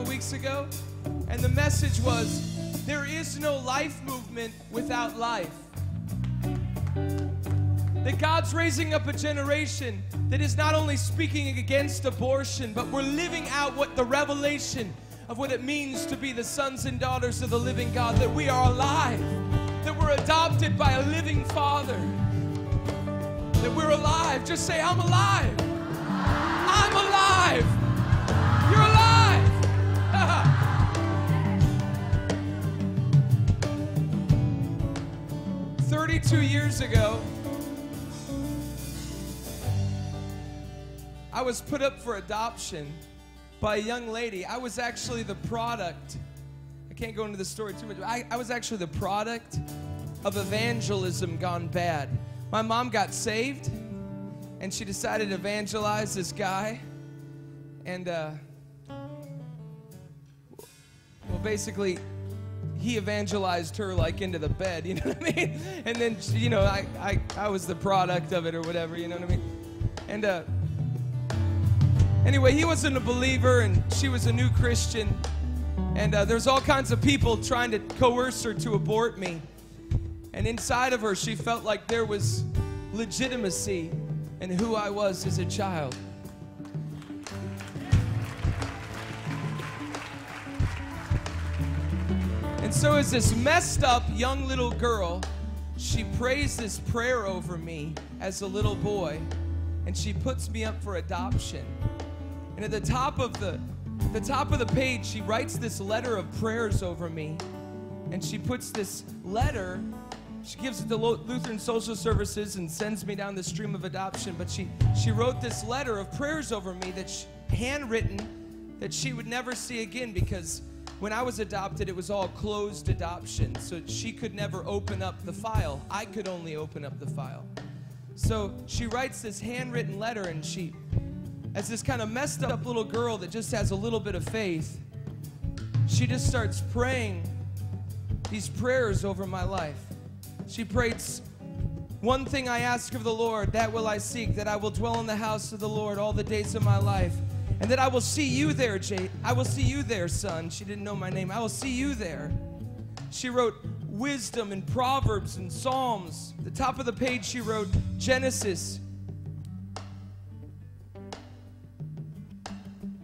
weeks ago, and the message was, there is no life movement without life. That God's raising up a generation that is not only speaking against abortion, but we're living out what the revelation of what it means to be the sons and daughters of the living God, that we are alive, that we're adopted by a living Father, that we're alive. Just say, I'm alive. I'm alive. You're alive. 32 years ago, I was put up for adoption by a young lady. I was actually the product. I can't go into the story too much. I was actually the product of evangelism gone bad. My mom got saved, and she decided to evangelize this guy. And, well, basically, he evangelized her like into the bed, you know what I mean? And then, you know, I was the product of it or whatever, you know what I mean? And, anyway, he wasn't a believer, and she was a new Christian. And there's all kinds of people trying to coerce her to abort me. And inside of her, she felt like there was legitimacy in who I was as a child. And so as this messed up young little girl, she prays this prayer over me as a little boy, and she puts me up for adoption. And at the top of the page, she writes this letter of prayers over me. And she puts this letter, she gives it to Lutheran Social Services and sends me down the stream of adoption. But she wrote this letter of prayers over me that's handwritten, that she would never see again, because when I was adopted, it was all closed adoption. So she could never open up the file. I could only open up the file. So she writes this handwritten letter, and she, as this kind of messed up little girl that just has a little bit of faith, she just starts praying these prayers over my life. She prays, one thing I ask of the Lord, that will I seek, that I will dwell in the house of the Lord all the days of my life, and that I will see you there, I will see you there, son. She didn't know my name. I will see you there. She wrote wisdom and Proverbs and Psalms. At the top of the page, she wrote Genesis.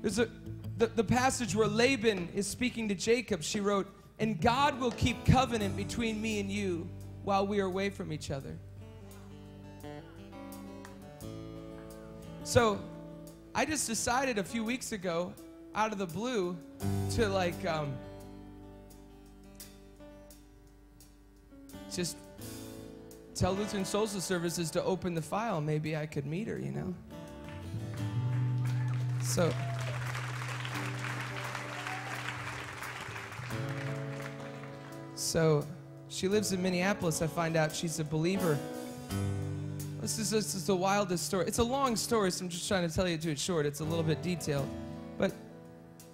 There's the passage where Laban is speaking to Jacob. She wrote, and God will keep covenant between me and you while we are away from each other. So I just decided a few weeks ago, out of the blue, to just tell Lutheran Social Services to open the file. Maybe I could meet her, you know? So she lives in Minneapolis. I find out she's a believer. This is the wildest story. It's a long story, so I'm just trying to tell you to it short. It's a little bit detailed. But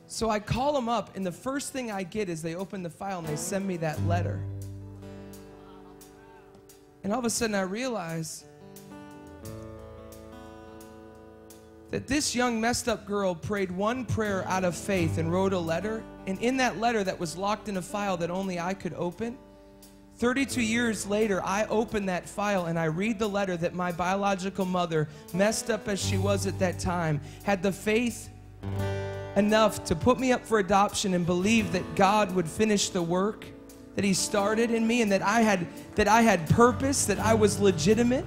so I call them up, and the first thing I get is they open the file and they send me that letter. And all of a sudden I realize that this young messed up girl prayed one prayer out of faith and wrote a letter. And in that letter that was locked in a file that only I could open, 32 years later, I open that file and I read the letter that my biological mother, messed up as she was at that time, had the faith enough to put me up for adoption and believe that God would finish the work that He started in me, and that I had purpose, that I was legitimate.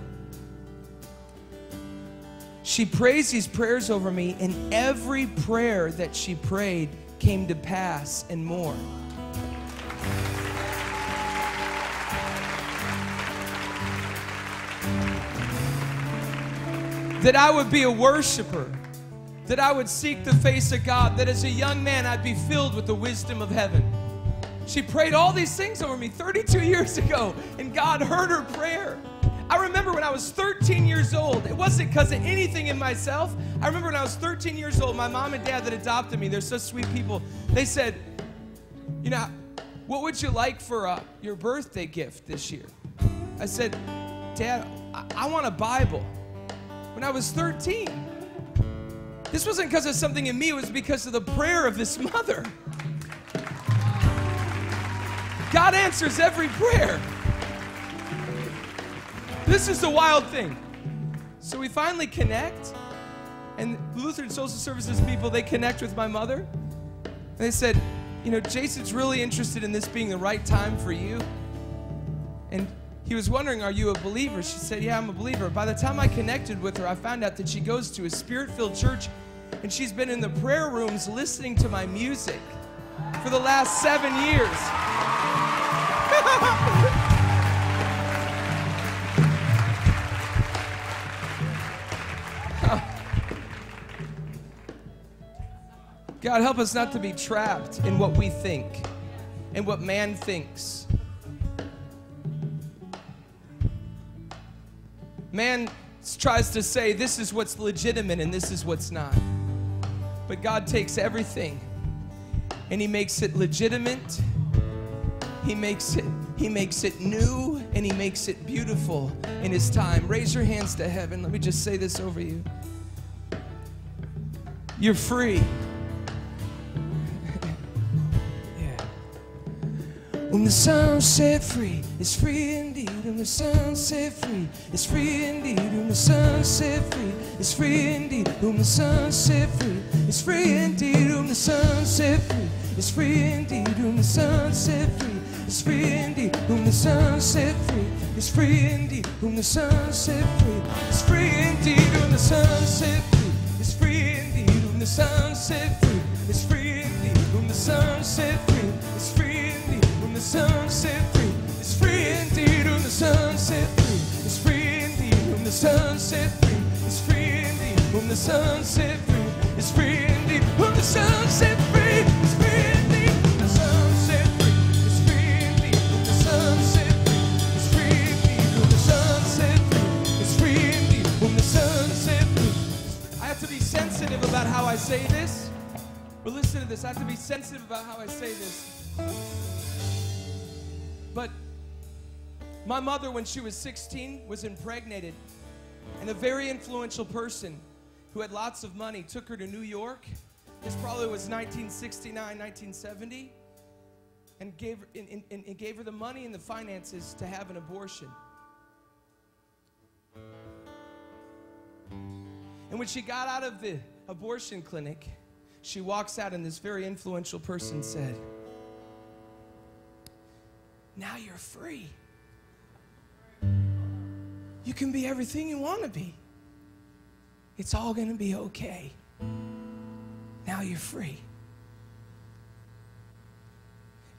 She prays these prayers over me, and every prayer that she prayed came to pass and more. That I would be a worshiper, that I would seek the face of God, that as a young man I'd be filled with the wisdom of heaven. She prayed all these things over me 32 years ago, and God heard her prayer. I remember when I was 13 years old, it wasn't because of anything in myself. I remember when I was 13 years old, my mom and dad that adopted me, they're such sweet people, they said, you know, what would you like for your birthday gift this year? I said, Dad, I want a Bible. When I was 13. This wasn't because of something in me, it was because of the prayer of this mother. God answers every prayer. This is the wild thing. So we finally connect, and Lutheran Social Services people, they connect with my mother. And they said, you know, Jason's really interested in this being the right time for you. And he was wondering, are you a believer? She said, yeah, I'm a believer. By the time I connected with her, I found out that she goes to a spirit-filled church, and she's been in the prayer rooms listening to my music for the last 7 years. God, help us not to be trapped in what we think and what man thinks. Man tries to say this is what's legitimate and this is what's not. But God takes everything and He makes it legitimate. He makes it new, and He makes it beautiful in His time. Raise your hands to heaven. Let me just say this over you. You're free. Whom the Son set free is free indeed. Whom the Son set free is free indeed. Whom the Son set free is free indeed. Whom the Son set free is free indeed. Whom the Son set free is free indeed. Whom the Son set free is free indeed. Whom the Son set free is free indeed. Whom the Son set free is free indeed. Whom the Son set free is free indeed. Whom the Son set free is free indeed. Whom the Son set free is free indeed. Whom the Son set free is free indeed. Whom the Son set free is free indeed. Whom the Son set free is free indeed. Whom the Son set free is free indeed. Whom the Son set free is free indeed. Whom the Son set free is free indeed. Whom the Son set free is free indeed. Whom the Son set free is free indeed. Whom the Son set free. I have to be sensitive about how I say this. But listen to this. I have to be sensitive about how I say this. But my mother, when she was 16, was impregnated. And a very influential person who had lots of money took her to New York. This probably was 1969, 1970. And gave her the money and the finances to have an abortion. And when she got out of the abortion clinic, she walks out and this very influential person said, now you're free. You can be everything you want to be. It's all going to be okay. Now you're free.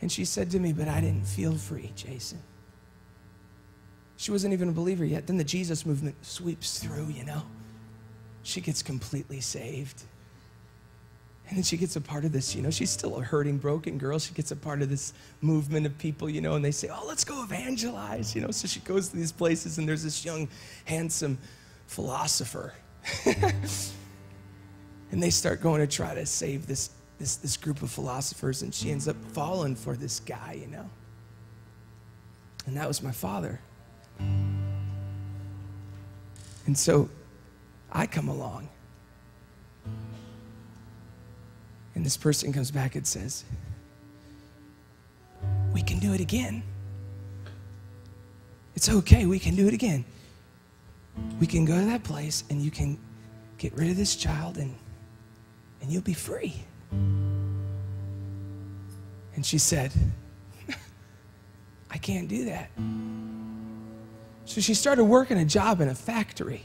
And she said to me, but I didn't feel free, Jason. She wasn't even a believer yet. Then the Jesus movement sweeps through, you know. She gets completely saved. And then she gets a part of this, you know, she's still a hurting, broken girl. She gets a part of this movement of people, you know, and they say, oh, let's go evangelize, you know. So she goes to these places, and there's this young, handsome philosopher. And they start going to try to save this group of philosophers, and she ends up falling for this guy, you know. And that was my father. And so I come along. And this person comes back and says, we can do it again. It's okay, we can do it again. We can go to that place and you can get rid of this child and you'll be free. And she said, I can't do that. So she started working a job in a factory.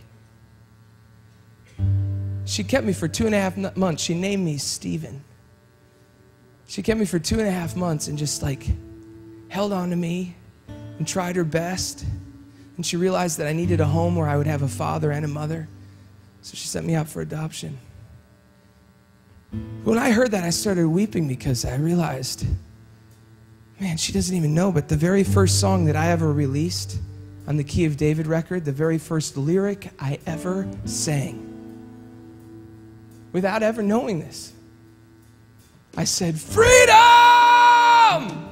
She kept me for 2.5 months. She named me Stephen. She kept me for 2.5 months and just like held on to me and tried her best. And she realized that I needed a home where I would have a father and a mother. So she sent me out for adoption. When I heard that, I started weeping because I realized, man, she doesn't even know, but the very first song that I ever released on the Key of David record, the very first lyric I ever sang, without ever knowing this, I said, freedom!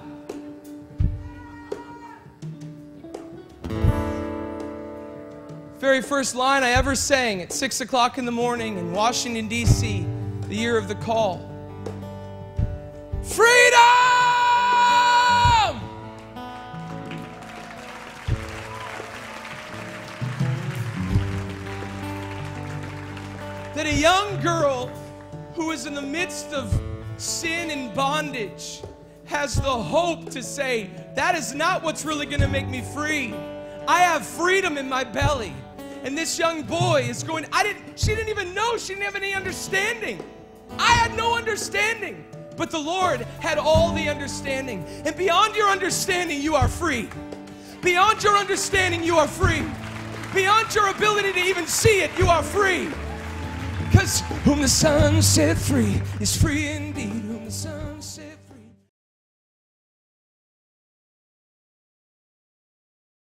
very first line I ever sang at 6 o'clock in the morning in Washington, D.C., the year of the call. Freedom! That a young girl who is in the midst of sin and bondage has the hope to say, that is not what's really going to make me free. I have freedom in my belly. And this young boy is going, she didn't even know, she didn't have any understanding. I had no understanding. But the Lord had all the understanding. And beyond your understanding, you are free. Beyond your understanding, you are free. Beyond your ability to even see it, you are free. Because whom the Son set free is free indeed. Whom the Son set